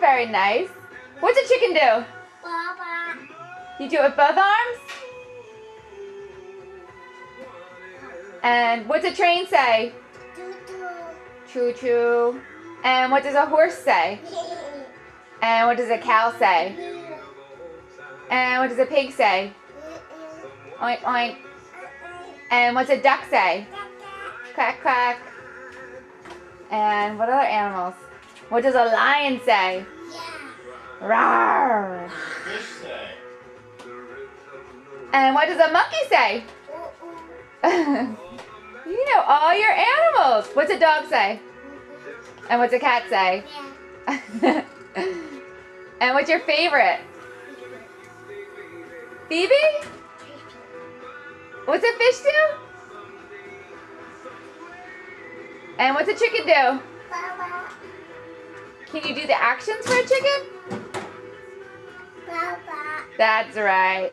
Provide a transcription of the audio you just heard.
very nice. What's a chicken do? Baba. You do it with both arms? And what's a train say? Doo-doo. Choo choo. And what does a horse say? And what does a cow say? And what does a pig say? Oink oink. And what's a duck say? Quack quack. And what other animals? What does a lion say? Rawr. Fish say. And what does a monkey say? You know all your animals. What's a dog say? And what's a cat say? And what's your favorite? Phoebe? What's a fish do? And what's a chicken do? Baba. Can you do the actions for a chicken? Baba. That's right.